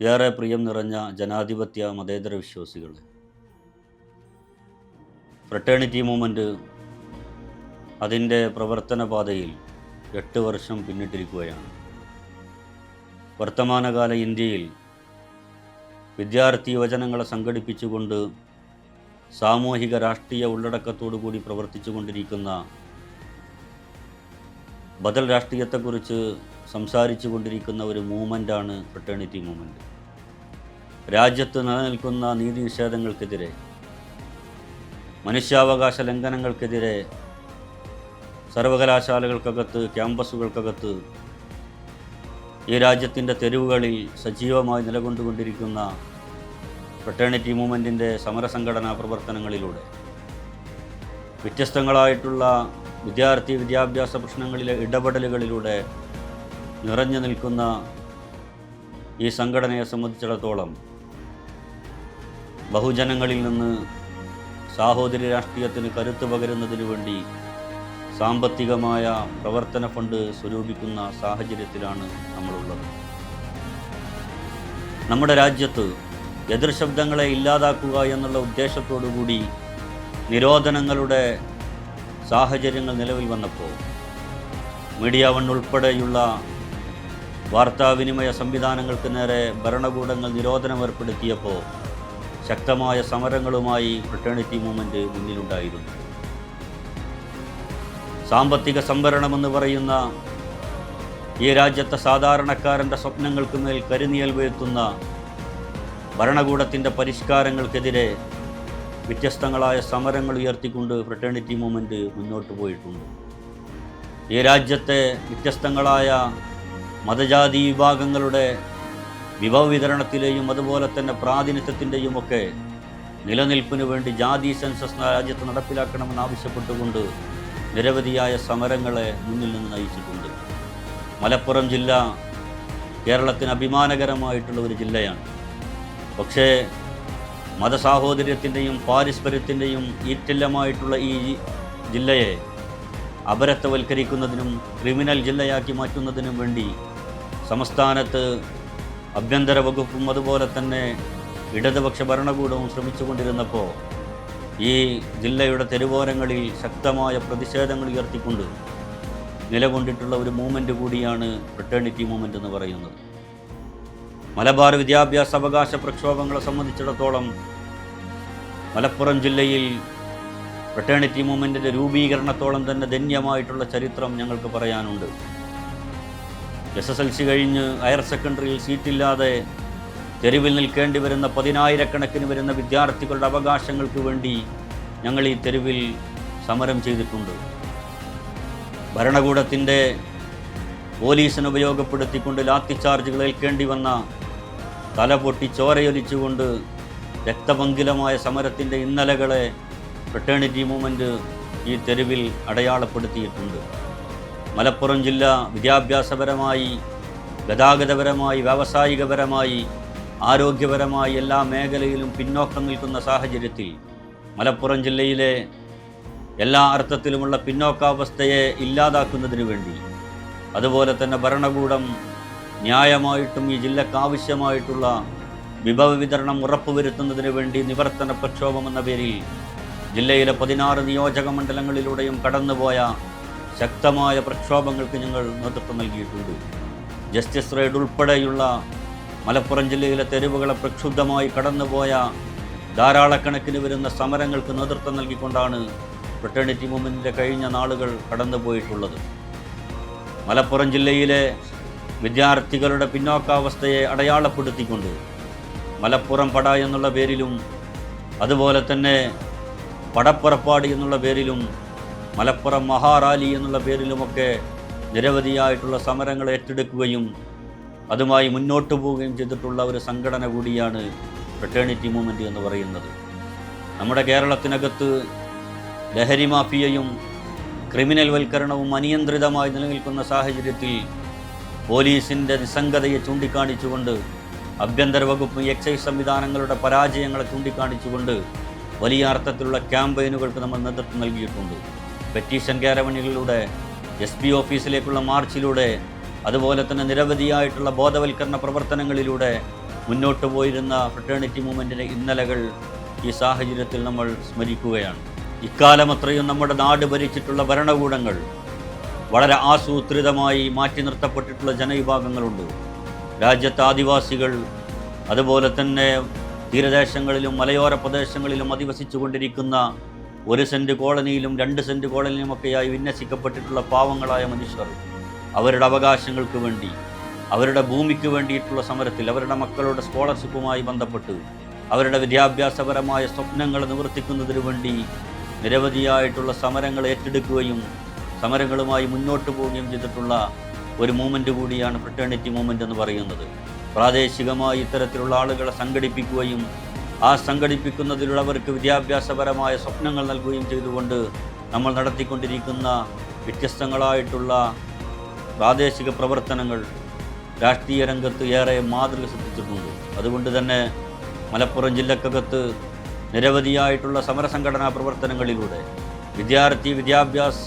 ഏറെ പ്രിയം നിറഞ്ഞ ജനാധിപത്യ മതേതര വിശ്വാസികൾ, ഫ്രട്ടേണിറ്റി മൂവ്മെൻറ്റ് അതിൻ്റെ പ്രവർത്തന പാതയിൽ 8 വർഷം പിന്നിട്ടിരിക്കുകയാണ്. വർത്തമാനകാല ഇന്ത്യയിൽ വിദ്യാർത്ഥി യുവജനങ്ങളെ സംഘടിപ്പിച്ചുകൊണ്ട് സാമൂഹിക രാഷ്ട്രീയ ഉള്ളടക്കത്തോടുകൂടി പ്രവർത്തിച്ചു കൊണ്ടിരിക്കുന്ന, ബദൽ രാഷ്ട്രീയത്തെക്കുറിച്ച് സംസാരിച്ചു കൊണ്ടിരിക്കുന്ന ഒരു മൂവ്മെൻറ്റാണ് ഫ്രട്ടേണിറ്റി മൂവ്മെൻറ്റ്. രാജ്യത്ത് നിലനിൽക്കുന്ന നീതി നിഷേധങ്ങൾക്കെതിരെ, മനുഷ്യാവകാശ ലംഘനങ്ങൾക്കെതിരെ സർവകലാശാലകൾക്കകത്ത്, ക്യാമ്പസുകൾക്കകത്ത്, ഈ രാജ്യത്തിൻ്റെ തെരുവുകളിൽ സജീവമായി നിലകൊണ്ടുകൊണ്ടിരിക്കുന്ന ഫ്രട്ടേണിറ്റി മൂവ്മെൻറ്റിൻ്റെ സമരസംഘടനാ പ്രവർത്തനങ്ങളിലൂടെ, വ്യത്യസ്തങ്ങളായിട്ടുള്ള വിദ്യാഭ്യാസ പ്രശ്നങ്ങളിലെ ഇടപെടലുകളിലൂടെ നിറഞ്ഞു നിൽക്കുന്ന ഈ സംഘടനയെ സംബന്ധിച്ചിടത്തോളം ബഹുജനങ്ങളിൽ നിന്ന് സാഹോദര്യ രാഷ്ട്രീയത്തിന് കരുത്ത് പകരുന്നതിനു വേണ്ടി സാമ്പത്തികമായ പ്രവർത്തന ഫണ്ട് സ്വരൂപിക്കുന്ന സാഹചര്യത്തിലാണ് നമ്മളുള്ളത്. നമ്മുടെ രാജ്യത്ത് എതിർശബ്ദങ്ങളെ ഇല്ലാതാക്കുക എന്നുള്ള ഉദ്ദേശത്തോടുകൂടി നിരോധനങ്ങളുടെ സാഹചര്യങ്ങൾ നിലവിൽ വന്നപ്പോൾ മീഡിയ വൺ ഉൾപ്പെടെയുള്ള വാർത്താവിനിമയ സംവിധാനങ്ങൾക്ക് നേരെ ഭരണകൂടങ്ങൾ നിരോധനം ഏർപ്പെടുത്തിയപ്പോൾ ശക്തമായ സമരങ്ങളുമായി ഫ്രട്ടേണിറ്റി മൂവ്മെൻറ്റ് മുന്നിലുണ്ടായിരുന്നു. സാമ്പത്തിക സംവരണമെന്ന് പറയുന്ന ഈ രാജ്യത്തെ സാധാരണക്കാരൻ്റെ സ്വപ്നങ്ങൾക്ക് മേൽ കരിനിഴൽ വീഴ്ത്തുന്ന ഭരണകൂടത്തിൻ്റെ പരിഷ്കാരങ്ങൾക്കെതിരെ വ്യത്യസ്തങ്ങളായ സമരങ്ങൾ ഉയർത്തിക്കൊണ്ട് ഫ്രട്ടേണിറ്റി മൂവ്മെൻറ്റ് മുന്നോട്ട് പോയിട്ടുണ്ട്. ഈ രാജ്യത്തെ വ്യത്യസ്തങ്ങളായ മതജാതി വിഭാഗങ്ങളുടെ വിഭവ വിതരണത്തിലെയും അതുപോലെ തന്നെ പ്രാതിനിധ്യത്തിൻ്റെയും ഒക്കെ നിലനിൽപ്പിനു വേണ്ടി ജാതി സെൻസസ് രാജ്യത്ത് നടപ്പിലാക്കണമെന്നാവശ്യപ്പെട്ടുകൊണ്ട് നിരവധിയായ സമരങ്ങളെ മുന്നിൽ നിന്ന് നയിച്ചിട്ടുണ്ട്. മലപ്പുറം ജില്ല കേരളത്തിന് അഭിമാനകരമായിട്ടുള്ള ഒരു ജില്ലയാണ്. പക്ഷേ മതസാഹോദര്യത്തിൻ്റെയും പാരസ്പര്യത്തിൻ്റെയും ഈറ്റില്ലമായിട്ടുള്ള ഈ ജില്ലയെ അപരത്വവൽക്കരിക്കുന്നതിനും ക്രിമിനൽ ജില്ലയാക്കി മാറ്റുന്നതിനും വേണ്ടി സംസ്ഥാനത്ത് ആഭ്യന്തര വകുപ്പും അതുപോലെ തന്നെ ഇടതുപക്ഷ ഭരണകൂടവും ശ്രമിച്ചുകൊണ്ടിരുന്നപ്പോൾ ഈ ജില്ലയുടെ തെരുവോരങ്ങളിൽ ശക്തമായ പ്രതിഷേധങ്ങൾ ഉയർത്തിക്കൊണ്ട് നിലകൊണ്ടിട്ടുള്ള ഒരു മൂവ്മെൻറ്റ് കൂടിയാണ് ഫ്രട്ടേണിറ്റി മൂവ്മെൻറ്റ് എന്ന് പറയുന്നത്. മലബാർ വിദ്യാഭ്യാസ അവകാശ പ്രക്ഷോഭങ്ങളെ സംബന്ധിച്ചിടത്തോളം മലപ്പുറം ജില്ലയിൽ ഫ്രട്ടേണിറ്റി മൂവ്മെൻറ്റിൻ്റെ രൂപീകരണത്തോളം തന്നെ ധന്യമായിട്ടുള്ള ചരിത്രം ഞങ്ങൾക്ക് പറയാനുണ്ട്. SSLC കഴിഞ്ഞ് ഹയർ സെക്കൻഡറിയിൽ സീറ്റില്ലാതെ തെരുവിൽ നിൽക്കേണ്ടി വരുന്ന 10,000-കണക്കിന് വരുന്ന വിദ്യാർത്ഥികളുടെ അവകാശങ്ങൾക്ക് വേണ്ടി ഞങ്ങൾ ഈ തെരുവിൽ സമരം ചെയ്തിട്ടുണ്ട്. ഭരണകൂടത്തിൻ്റെ പോലീസിനെ ഉപയോഗപ്പെടുത്തിക്കൊണ്ട് ലാത്തിച്ചാർജുകൾ ഏൽക്കേണ്ടി വന്ന, തലപൊട്ടി ചോരയൊലിച്ചുകൊണ്ട് രക്തപങ്കിലമായ സമരത്തിൻ്റെ ഇന്നലകളെ ഫ്രട്ടേണിറ്റി മൂവ്മെൻറ്റ് ഈ തെരുവിൽ അടയാളപ്പെടുത്തിയിട്ടുണ്ട്. മലപ്പുറം ജില്ല വിദ്യാഭ്യാസപരമായി, ഗതാഗതപരമായി, വ്യാവസായികപരമായി, ആരോഗ്യപരമായി എല്ലാ മേഖലയിലും പിന്നോക്കം നിൽക്കുന്ന സാഹചര്യത്തിൽ മലപ്പുറം ജില്ലയിലെ എല്ലാ അർത്ഥത്തിലുമുള്ള പിന്നോക്കാവസ്ഥയെ ഇല്ലാതാക്കുന്നതിന് വേണ്ടി, അതുപോലെ തന്നെ ഭരണകൂടം ന്യായമായിട്ടും ഈ ജില്ലക്ക് ആവശ്യമായിട്ടുള്ള വിഭവ വിതരണം ഉറപ്പുവരുത്തുന്നതിന് വേണ്ടി നിവർത്തന പ്രക്ഷോഭം എന്ന പേരിൽ ജില്ലയിലെ 16 നിയോജക മണ്ഡലങ്ങളിലൂടെയും കടന്നുപോയ ശക്തമായ പ്രക്ഷോഭങ്ങൾക്ക് ഞങ്ങൾ നേതൃത്വം നൽകിയിട്ടുണ്ട്. ജസ്റ്റിസ് റൈഡ് ഉൾപ്പെടെയുള്ള മലപ്പുറം ജില്ലയിലെ തെരുവുകളെ പ്രക്ഷുബ്ധമായി കടന്നുപോയ ധാരാളക്കണക്കിന് വരുന്ന സമരങ്ങൾക്ക് നേതൃത്വം നൽകിക്കൊണ്ടാണ് ഫ്രട്ടേണിറ്റി മൂവ്മെൻറ്റിൻ്റെ കഴിഞ്ഞ നാളുകൾ കടന്നുപോയിട്ടുള്ളത്. മലപ്പുറം ജില്ലയിലെ വിദ്യാർത്ഥികളുടെ പിന്നോക്കാവസ്ഥയെ അടയാളപ്പെടുത്തിക്കൊണ്ട് മലപ്പുറം പട എന്നുള്ള പേരിലും, അതുപോലെ തന്നെ പടപ്പുറപ്പാട് എന്നുള്ള പേരിലും, മലപ്പുറം മഹാറാലി എന്നുള്ള പേരിലുമൊക്കെ നിരവധിയായിട്ടുള്ള സമരങ്ങൾ ഏറ്റെടുക്കുകയും അതുമായി മുന്നോട്ട് പോവുകയും ചെയ്തിട്ടുള്ള ഒരു സംഘടന കൂടിയാണ് ഫ്രട്ടേണിറ്റി മൂവ്മെൻറ്റ് എന്ന് പറയുന്നത്. നമ്മുടെ കേരളത്തിനകത്ത് ലഹരി മാഫിയയും ക്രിമിനൽ വൽക്കരണവും അനിയന്ത്രിതമായി നിലനിൽക്കുന്ന സാഹചര്യത്തിൽ പോലീസിൻ്റെ നിസ്സംഗതയെ ചൂണ്ടിക്കാണിച്ചുകൊണ്ട്, ആഭ്യന്തര വകുപ്പ് എക്സൈസ് സംവിധാനങ്ങളുടെ പരാജയങ്ങളെ ചൂണ്ടിക്കാണിച്ചുകൊണ്ട് വലിയ അർത്ഥത്തിലുള്ള ക്യാമ്പയിനുകൾക്ക് നമ്മൾ നേതൃത്വം നൽകിയിട്ടുണ്ട്. പെറ്റീഷൻ ക്യാരവനുകളിലൂടെ, SP ഓഫീസിലേക്കുള്ള മാർച്ചിലൂടെ, അതുപോലെ തന്നെ നിരവധിയായിട്ടുള്ള ബോധവൽക്കരണ പ്രവർത്തനങ്ങളിലൂടെ മുന്നോട്ട് പോയിരുന്ന ഫ്രട്ടേണിറ്റി മൂവ്മെൻറ്റിൻ്റെ ഇന്നലകൾ ഈ സാഹചര്യത്തിൽ നമ്മൾ സ്മരിക്കുകയാണ്. ഇക്കാലമത്രയും നമ്മുടെ നാട് ഭരിച്ചിട്ടുള്ള ഭരണകൂടങ്ങൾ വളരെ ആസൂത്രിതമായി മാറ്റി നിർത്തപ്പെട്ടിട്ടുള്ള ജനവിഭാഗങ്ങളുണ്ട്. രാജ്യത്തെ ആദിവാസികൾ, അതുപോലെ തന്നെ തീരദേശങ്ങളിലും മലയോര പ്രദേശങ്ങളിലും അധിവസിച്ചു കൊണ്ടിരിക്കുന്ന 1 സെൻറ്റ് കോളനിയിലും 2 സെൻറ്റ് കോളനിയിലുമൊക്കെയായി വിന്യസിക്കപ്പെട്ടിട്ടുള്ള പാവങ്ങളായ മനുഷ്യർ അവരുടെ അവകാശങ്ങൾക്ക് വേണ്ടി, അവരുടെ ഭൂമിക്ക് വേണ്ടിയിട്ടുള്ള സമരത്തിൽ, അവരുടെ മക്കളുടെ സ്കോളർഷിപ്പുമായി ബന്ധപ്പെട്ട് അവരുടെ വിദ്യാഭ്യാസപരമായ സ്വപ്നങ്ങൾ നിവർത്തിക്കുന്നതിനു വേണ്ടി നിരവധിയായിട്ടുള്ള സമരങ്ങൾ ഏറ്റെടുക്കുകയും സമരങ്ങളുമായി മുന്നോട്ട് പോവുകയും ചെയ്തിട്ടുള്ള ഒരു മൂവ്മെൻറ്റ് കൂടിയാണ് ഫ്രട്ടേണിറ്റി മൂവ്മെൻറ്റ് എന്ന് പറയുന്നത്. പ്രാദേശികമായി ഇത്തരത്തിലുള്ള ആളുകളെ സംഘടിപ്പിക്കുകയും ആ സംഘടിപ്പിക്കുന്നതിലുള്ളവർക്ക് വിദ്യാഭ്യാസപരമായ സ്വപ്നങ്ങൾ നൽകുകയും ചെയ്തുകൊണ്ട് നമ്മൾ നടത്തിക്കൊണ്ടിരിക്കുന്ന വ്യത്യസ്തങ്ങളായിട്ടുള്ള പ്രാദേശിക പ്രവർത്തനങ്ങൾ രാഷ്ട്രീയ രംഗത്ത് ഏറെ മാതൃക സൃഷ്ടിച്ചിട്ടുണ്ട്. അതുകൊണ്ട് തന്നെ മലപ്പുറം ജില്ലക്കകത്ത് നിരവധിയായിട്ടുള്ള സമരസംഘടനാ പ്രവർത്തനങ്ങളിലൂടെ വിദ്യാഭ്യാസ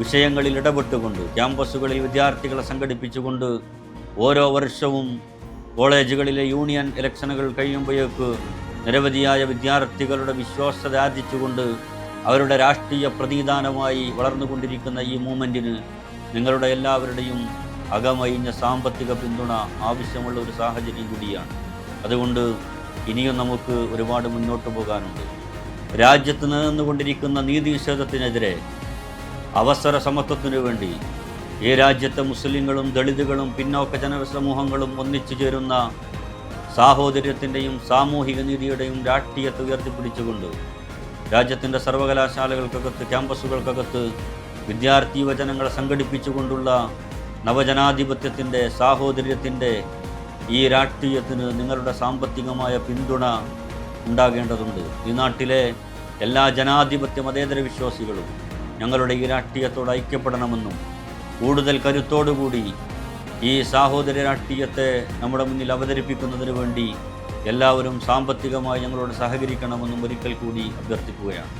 വിഷയങ്ങളിൽ ഇടപെട്ടുകൊണ്ട് ക്യാമ്പസുകളിൽ വിദ്യാർത്ഥികളെ സംഘടിപ്പിച്ചുകൊണ്ട് ഓരോ വർഷവും കോളേജുകളിലെ യൂണിയൻ ഇലക്ഷനുകൾ കഴിയുമ്പോഴേക്ക് നിരവധിയായ വിദ്യാർത്ഥികളുടെ വിശ്വാസ്യത ആർജിച്ചുകൊണ്ട് അവരുടെ രാഷ്ട്രീയ പ്രതിദാനമായി വളർന്നുകൊണ്ടിരിക്കുന്ന ഈ മൂവ്മെൻറ്റിന് നിങ്ങളുടെ എല്ലാവരുടെയും അകമഴിഞ്ഞ സാമ്പത്തിക പിന്തുണ ആവശ്യമുള്ള ഒരു സാഹചര്യം കൂടിയാണ്. അതുകൊണ്ട് ഇനിയും നമുക്ക് ഒരുപാട് മുന്നോട്ട് പോകാനുണ്ട്. രാജ്യത്ത് നിന്നുകൊണ്ടിരിക്കുന്ന നീതിനിഷേധത്തിനെതിരെ, അവസര സമത്വത്തിനു വേണ്ടി ഈ രാജ്യത്തെ മുസ്ലിങ്ങളും ദളിതുകളും പിന്നോക്ക ജനസമൂഹങ്ങളും ഒന്നിച്ചു ചേരുന്ന സാഹോദര്യത്തിൻ്റെയും സാമൂഹിക നീതിയുടെയും രാഷ്ട്രീയത്തെ ഉയർത്തിപ്പിടിച്ചുകൊണ്ട് രാജ്യത്തിൻ്റെ സർവകലാശാലകൾക്കകത്ത്, ക്യാമ്പസുകൾക്കകത്ത് വിദ്യാർത്ഥി യുവജനങ്ങളെ സംഘടിപ്പിച്ചുകൊണ്ടുള്ള നവജനാധിപത്യത്തിൻ്റെ, സാഹോദര്യത്തിൻ്റെ ഈ രാഷ്ട്രീയത്തിന് നിങ്ങളുടെ സാമ്പത്തികമായ പിന്തുണ ഉണ്ടാകേണ്ടതുണ്ട്. ഈ നാട്ടിലെ എല്ലാ ജനാധിപത്യ മതേതര വിശ്വാസികളും ഞങ്ങളുടെ ഈ രാഷ്ട്രീയത്തോട് ഐക്യപ്പെടണമെന്നും കൂടുതൽ കരുത്തോടുകൂടി ഈ സാഹോദര്യ രാഷ്ട്രീയത്തെ നമ്മുടെ മുന്നിൽ അവതരിപ്പിക്കുന്നതിന് വേണ്ടി എല്ലാവരും സാമ്പത്തികമായി ഞങ്ങളോട് സഹകരിക്കണമെന്നും ഒരിക്കൽ കൂടി അഭ്യർത്ഥിക്കുകയാണ്.